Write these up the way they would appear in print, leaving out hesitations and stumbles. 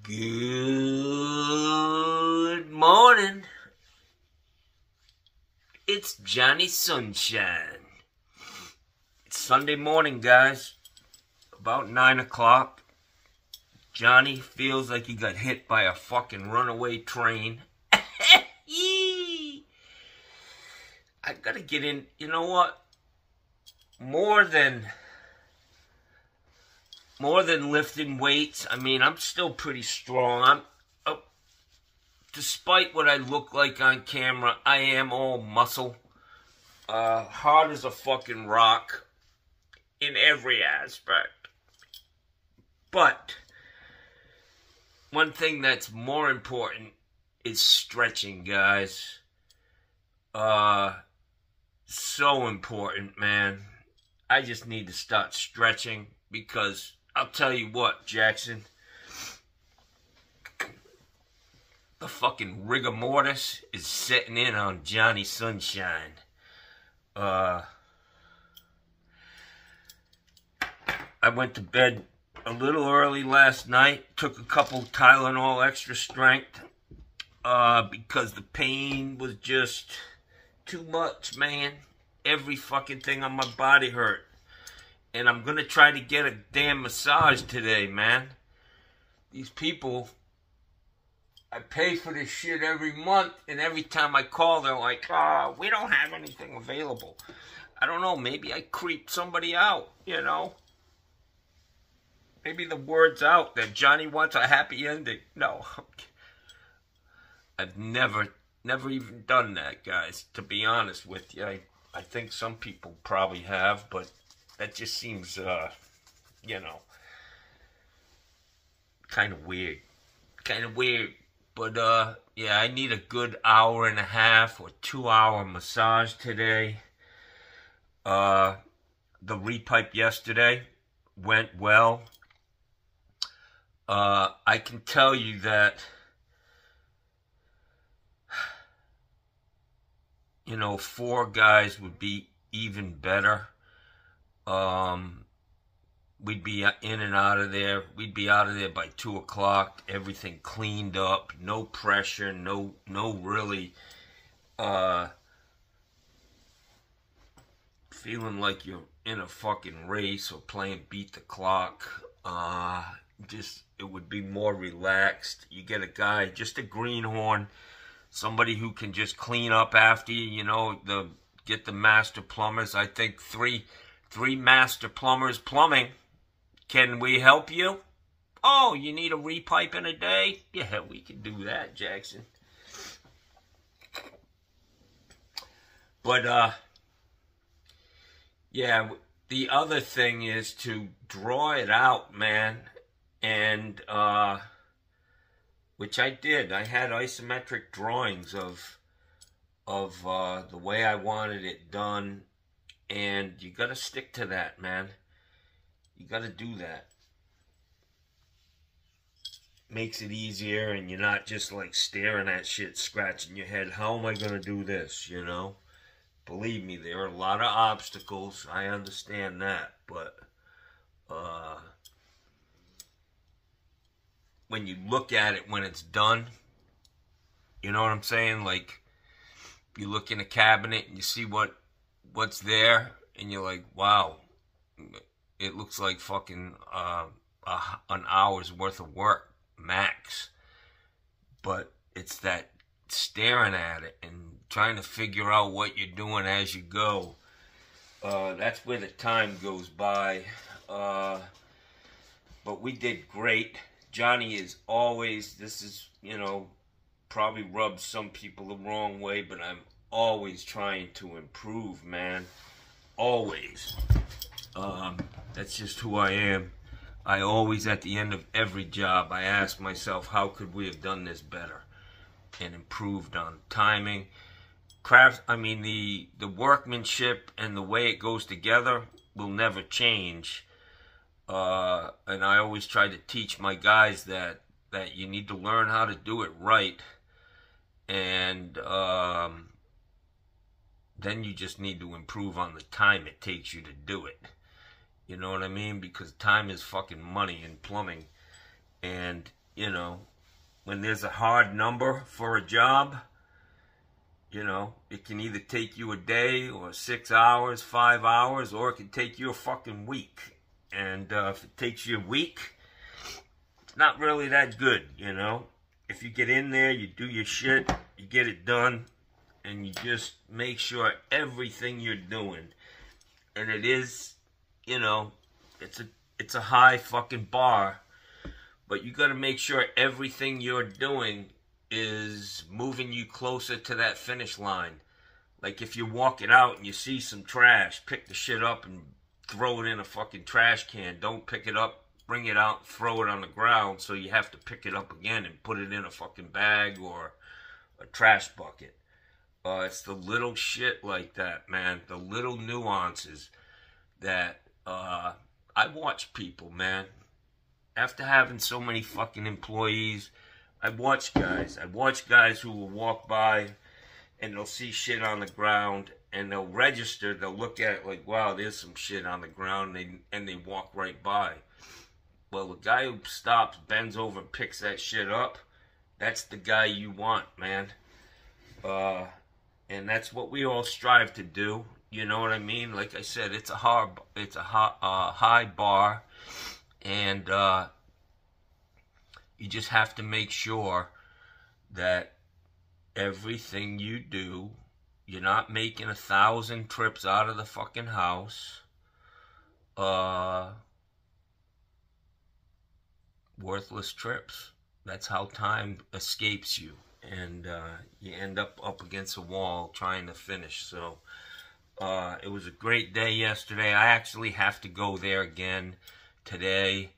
Good morning. It's Johnny Sunshine. It's Sunday morning, guys. About 9 o'clock. Johnny feels like he got hit by a fucking runaway train. I gotta get in. You know what? More than lifting weights. I mean, I'm still pretty strong. Despite what I look like on camera, I am all muscle. Hard as a fucking rock in every aspect. But one thing that's more important is stretching, guys. So important, man. I just need to start stretching because I'll tell you what, Jackson. The fucking rigor mortis is setting in on Johnny Sunshine. I went to bed a little early last night. Took a couple Tylenol extra strength. Because the pain was just too much, man. Every fucking thing on my body hurt. And I'm gonna try to get a damn massage today, man. These people, I pay for this shit every month, and every time I call, they're like, we don't have anything available. I don't know, maybe I creeped somebody out, you know? Maybe the word's out that Johnny wants a happy ending. No. I've never even done that, guys, to be honest with you. I think some people probably have, but that just seems, you know, kind of weird. Kind of weird. But, yeah, I need a good hour and a half or 2-hour massage today. The Repipe yesterday went well. I can tell you that, you know, 4 guys would be even better. We'd be in and out of there. We'd be out of there by 2 o'clock. Everything cleaned up. No pressure. No really feeling like you're in a fucking race or playing beat the clock. Just, it would be more relaxed. You get a guy, just a greenhorn, somebody who can just clean up after you, you know, get the master plumbers. I think three master plumbers plumbing. Can we help you? Oh, you need a repipe in a day? Yeah, we can do that, Jackson. But, yeah, the other thing is to draw it out, man. And, which I did. I had isometric drawings of the way I wanted it done. And you gotta stick to that, man. You gotta do that. Makes it easier, and you're not just like staring at shit, scratching your head. How am I gonna do this, you know? Believe me, there are a lot of obstacles. I understand that, but when you look at it when it's done, you know what I'm saying? Like, you look in a cabinet and you see what's there, and you're like, wow, it looks like fucking an hour's worth of work, max. But it's that staring at it and trying to figure out what you're doing as you go. That's where the time goes by. But we did great. Johnny is always, this is, you know, probably rubs some people the wrong way, but I'm always trying to improve, man. Always. That's just who I am. I always, at the end of every job, I ask myself, how could we have done this better? And improved on timing. I mean, the workmanship and the way it goes together will never change. And I always try to teach my guys that you need to learn how to do it right. And then you just need to improve on the time it takes you to do it. You know what I mean? Because time is fucking money in plumbing. And you know, when there's a hard number for a job, you know, it can either take you a day or 6 hours, 5 hours, or it can take you a fucking week. And if it takes you a week, it's not really that good, you know. If you get in there, you do your shit, you get it done, and you just make sure everything you're doing, and it is, you know, it's a high fucking bar, but you got to make sure everything you're doing is moving you closer to that finish line. Like if you're walking out and you see some trash, pick the shit up and throw it in a fucking trash can. Don't pick it up, bring it out, throw it on the ground, so you have to pick it up again and put it in a fucking bag or a trash bucket. It's the little shit like that, man. The little nuances that I watch people, man. After having so many fucking employees, I watch guys who will walk by and they'll see shit on the ground and they'll register, they'll look at it like, wow, there's some shit on the ground, and they walk right by. Well, the guy who stops, bends over, and picks that shit up, that's the guy you want, man. And that's what we all strive to do. You know what I mean? Like I said, it's a high bar, and you just have to make sure that everything you do, you're not making 1,000 trips out of the fucking house. Worthless trips. That's how time escapes you, and you end up against a wall trying to finish. So it was a great day yesterday. I actually have to go there again today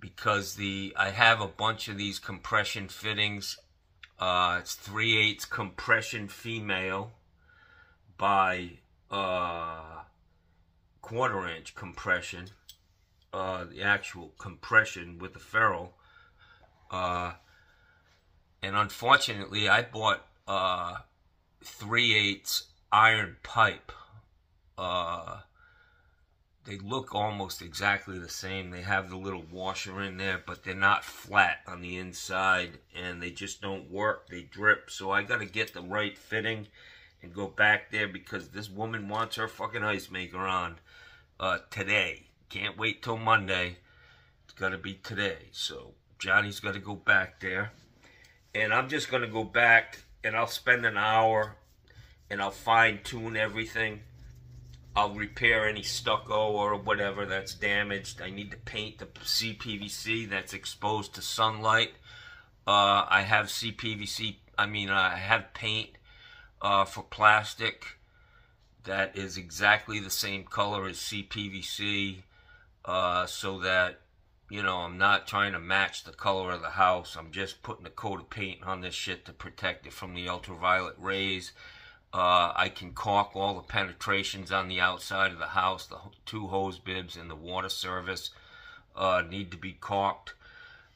because I have a bunch of these compression fittings. It's 3/8 compression female by 1/4 inch compression. The actual compression with the ferrule. And unfortunately, I bought 3/8 iron pipe. They look almost exactly the same. They have the little washer in there, but they're not flat on the inside, and they just don't work. They drip. So I got to get the right fitting and go back there because this woman wants her fucking ice maker on today. Can't wait till Monday. It's got to be today. So Johnny's got to go back there. And I'm just going to go back and I'll spend an hour and I'll fine tune everything. I'll repair any stucco or whatever that's damaged. I need to paint the CPVC that's exposed to sunlight. I have I have paint for plastic that is exactly the same color as CPVC, so that, you know, I'm not trying to match the color of the house. I'm just putting a coat of paint on this shit to protect it from the ultraviolet rays. I can caulk all the penetrations on the outside of the house. The 2 hose bibs and the water service need to be caulked.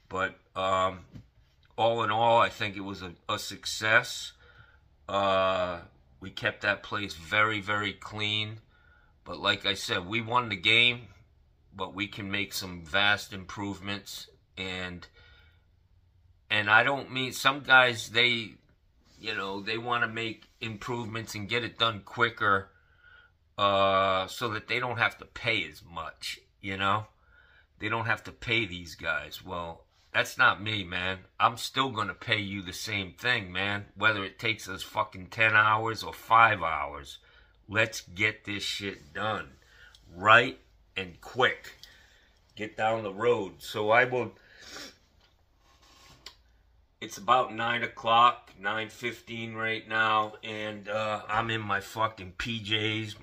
But all in all, I think it was a success. We kept that place very, very clean. But like I said, we won the game, but we can make some vast improvements. And I don't mean, some guys, they want to make improvements and get it done quicker, so that they don't have to pay as much, you know? They don't have to pay these guys. Well, that's not me, man. I'm still going to pay you the same thing, man. Whether it takes us fucking 10 hours or 5 hours. Let's get this shit done. Right and quick. Get down the road. So I will... It's about 9 o'clock, 9:15 right now, and I'm in my fucking PJs.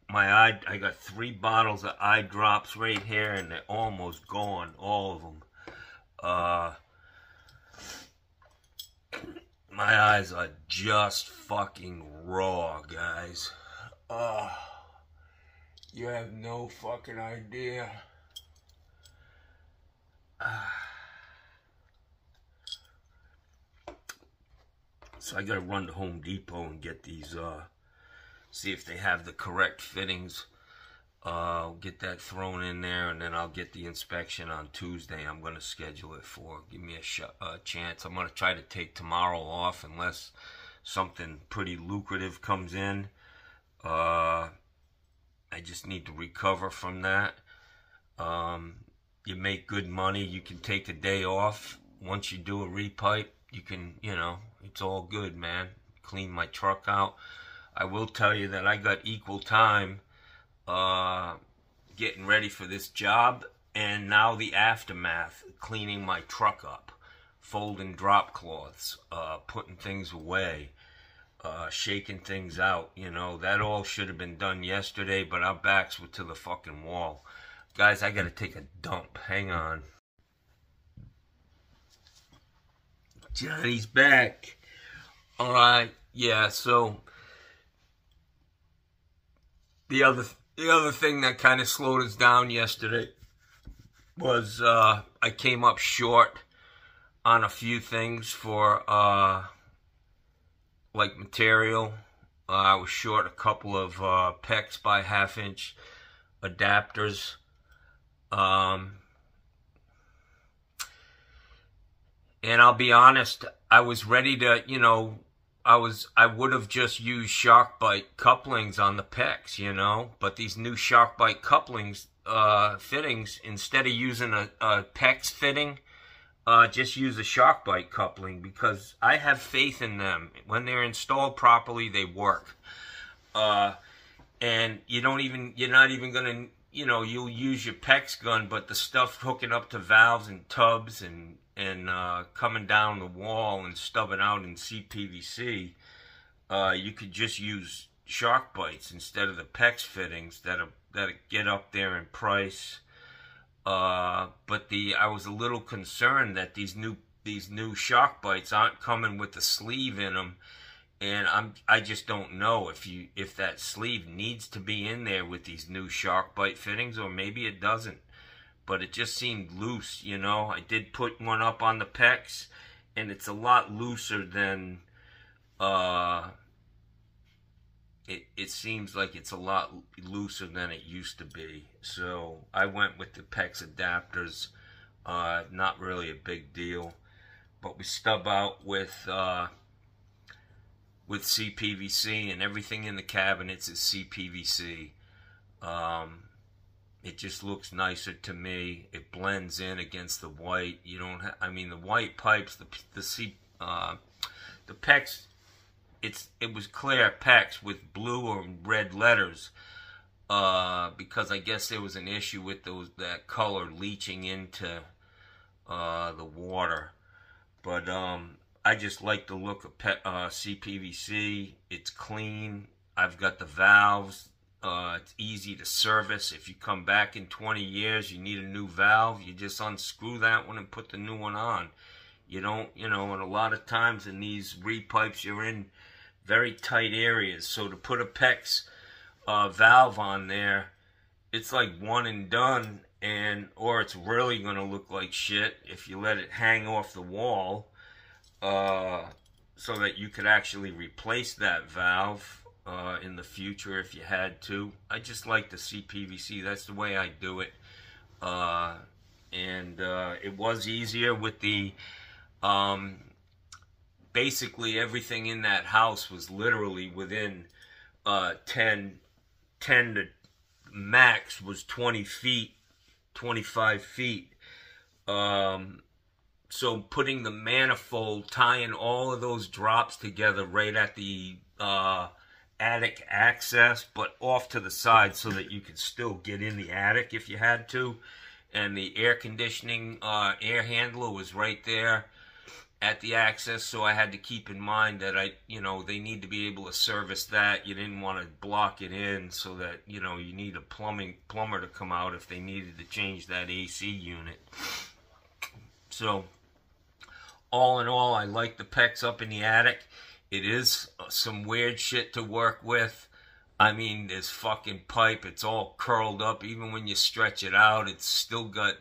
I got 3 bottles of eye drops right here, and they're almost gone, all of them. My eyes are just fucking raw, guys. You have no fucking idea. So I gotta run to Home Depot and get these, see if they have the correct fittings. Get that thrown in there, and then I'll get the inspection on Tuesday. I'm going to schedule it for. Give me a chance. I'm going to try to take tomorrow off unless something pretty lucrative comes in. I just need to recover from that. You make good money. You can take a day off. Once you do a repipe, you can, it's all good, man. Clean my truck out. I will tell you that I got equal time getting ready for this job and now the aftermath, cleaning my truck up, folding drop cloths, putting things away, shaking things out. That all should have been done yesterday, but our backs were to the fucking wall. Guys, I gotta take a dump. Hang on. Johnny's back. Alright, yeah, so the other thing that kind of slowed us down yesterday was I came up short on a few things for like material. I was short a couple of PEX by ½ inch adapters. And I'll be honest, I was ready to, I would have just used SharkBite couplings on the PEX, but these new SharkBite couplings, fittings, instead of using a PEX fitting, just use a SharkBite coupling, because I have faith in them. When they're installed properly, they work. And you're not even gonna, you'll use your PEX gun, but the stuff hooking up to valves and tubs and coming down the wall and stubbing out in CPVC, you could just use SharkBites instead of the PEX fittings that get up there in price. But I was a little concerned that these new SharkBites aren't coming with the sleeve in them, and I just don't know if that sleeve needs to be in there with these new SharkBite fittings, or maybe it doesn't. But it just seemed loose, I did put one up on the PEX, and it's a lot looser than, it seems like it's a lot looser than it used to be. So I went with the PEX adapters, not really a big deal. But we stub out with CPVC, and everything in the cabinets is CPVC. It just looks nicer to me. It blends in against the white. You don't have, the white pipes, the PEX, it was clear PEX with blue or red letters, because I guess there was an issue with that color leaching into the water. But I just like the look of CPVC. It's clean. I've got the valves. It's easy to service. If you come back in 20 years, you need a new valve, you just unscrew that one and put the new one on. You don't, and a lot of times in these repipes, you're in very tight areas. So to put a PEX valve on there, it's like one and done, or it's really going to look like shit if you let it hang off the wall, so that you could actually replace that valve in the future if you had to. I just like the CPVC. That's the way I do it. It was easier with the basically everything in that house was literally within 10 to max was 20 feet, 25 feet. So putting the manifold, tying all of those drops together right at the attic access, but off to the side so that you could still get in the attic if you had to. And the air conditioning air handler was right there at the access, so I had to keep in mind that they need to be able to service that. You didn't want to block it in, so that you need a plumber to come out if they needed to change that AC unit. So all in all, I like the PEX up in the attic. It is some weird shit to work with. This fucking pipe, it's all curled up. Even when you stretch it out, it's still got,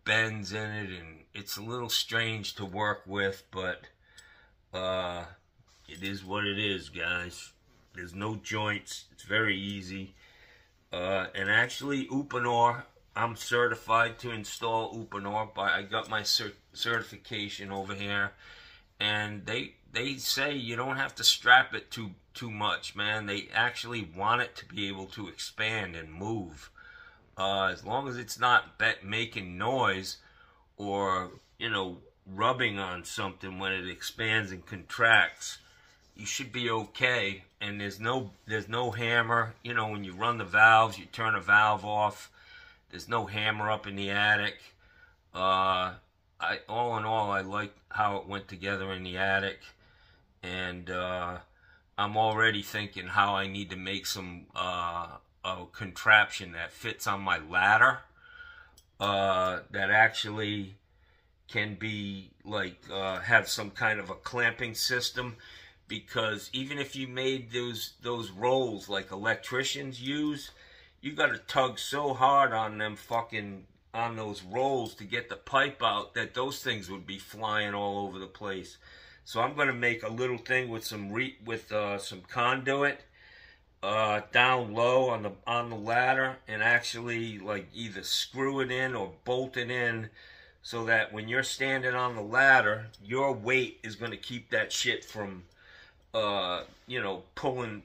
bends in it, and it's a little strange to work with, but it is what it is, guys. There's no joints. It's very easy. And actually, Uponor, I'm certified to install Uponor, but I got my certification over here, and they say you don't have to strap it too much, man. They actually want it to be able to expand and move, as long as it's not making noise or, you know, rubbing on something when it expands and contracts. You should be okay. And there's no hammer. You know, when you run the valves, you turn a valve off. There's no hammer up in the attic. All in all, I like how it went together in the attic, and I'm already thinking how I need to make some a contraption that fits on my ladder, that actually can be like have some kind of a clamping system. Because even if you made those rolls like electricians use, you got to tug so hard on them on those rolls to get the pipe out that those things would be flying all over the place. So I'm gonna make a little thing with some conduit down low on the ladder, and actually like either screw it in or bolt it in, so that when you're standing on the ladder, your weight is gonna keep that shit from you know, pulling,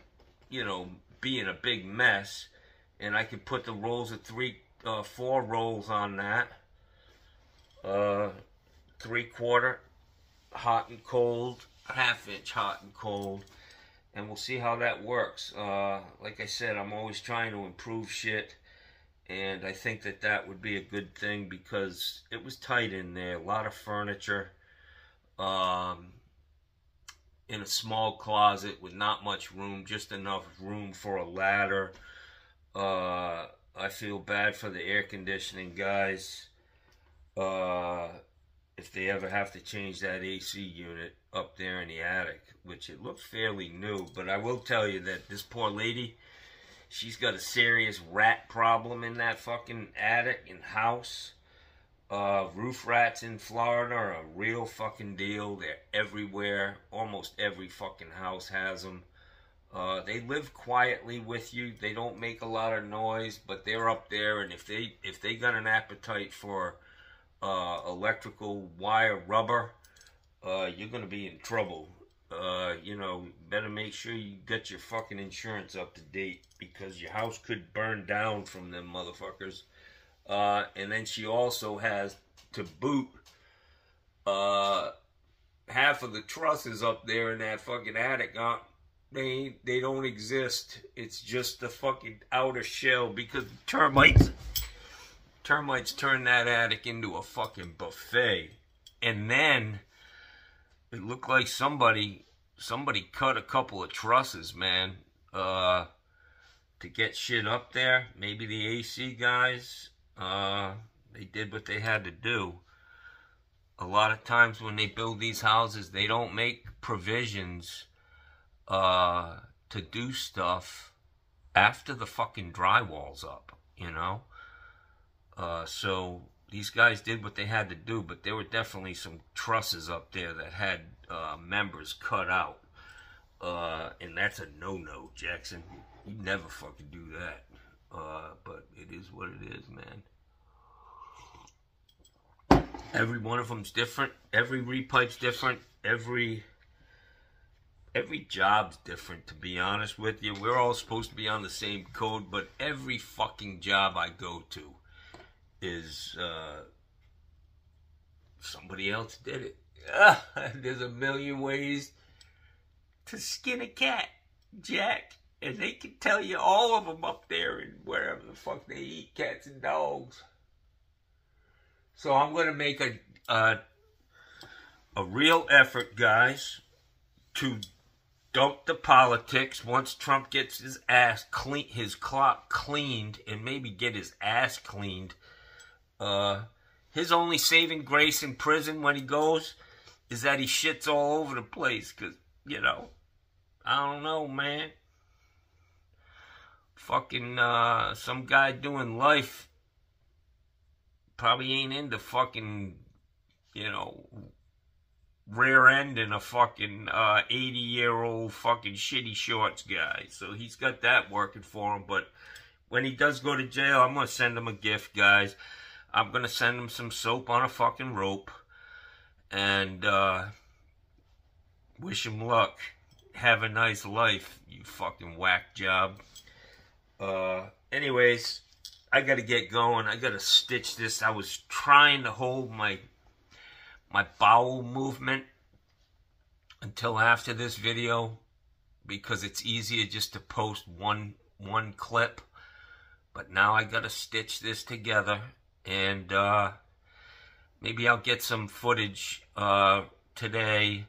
you know, being a big mess. And I can put the rolls of 4 rolls on that. 3/4 hot and cold, 1/2 inch hot and cold. And we'll see how that works. Like I said, I'm always trying to improve shit. And I think that would be a good thing, because it was tight in there. A lot of furniture. In a small closet with not much room, just enough room for a ladder. I feel bad for the air conditioning guys, if they ever have to change that AC unit up there in the attic, which it looks fairly new. But I will tell you that this poor lady, she's got a serious rat problem in that fucking attic and house. Roof rats in Florida are a real fucking deal. They're everywhere. Almost every fucking house has them. They live quietly with you. They don't make a lot of noise, but they're up there. And if they got an appetite for electrical wire rubber, you're gonna be in trouble. You know, better make sure you get your fucking insurance up to date, because your house could burn down from them motherfuckers. And then she also has, to boot, half of the trusses up there in that fucking attic. They don't exist. It's just the fucking outer shell, because termites turn that attic into a fucking buffet. And then it looked like somebody cut a couple of trusses, man, to get shit up there. Maybe the AC guys. They did what they had to do. A lot of times when they build these houses, they don't make provisions to do stuff after the fucking drywall's up, you know? So these guys did what they had to do, but there were definitely some trusses up there that had members cut out. And that's a no-no, Jackson. You never fucking do that. But it is what it is, man. Every one of them's different. Every repipe's different. Every job's different, to be honest with you. We're all supposed to be on the same code, but every fucking job I go to is somebody else did it. There's a million ways to skin a cat, Jack. And they can tell you all of them up there and wherever the fuck they eat, cats and dogs. So I'm going to make a real effort, guys, to dump the politics once Trump gets his clock cleaned, and maybe get his ass cleaned. His only saving grace in prison when he goes is that he shits all over the place. Because, you know, I don't know, man. Fucking, some guy doing life probably ain't into fucking, you know, rear ending a fucking 80-year-old fucking shitty shorts guy. So he's got that working for him. But when he does go to jail, I'm going to send him a gift, guys. I'm going to send him some soap on a fucking rope. And wish him luck. Have a nice life, you fucking whack job. Anyways, I got to get going. I got to stitch this. I was trying to hold my bowel movement until after this video, because it's easier just to post one clip. But now I gotta stitch this together, and maybe I'll get some footage today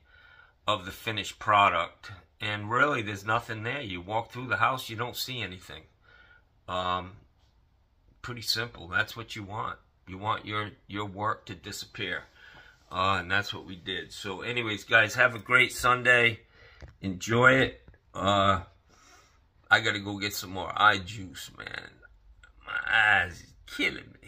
of the finished product. And really, there's nothing there. You walk through the house, you don't see anything. Pretty simple. That's what you want. You want your work to disappear. And that's what we did. So anyways, guys, have a great Sunday. Enjoy it. I gotta go get some more eye juice, man. My eyes is killing me.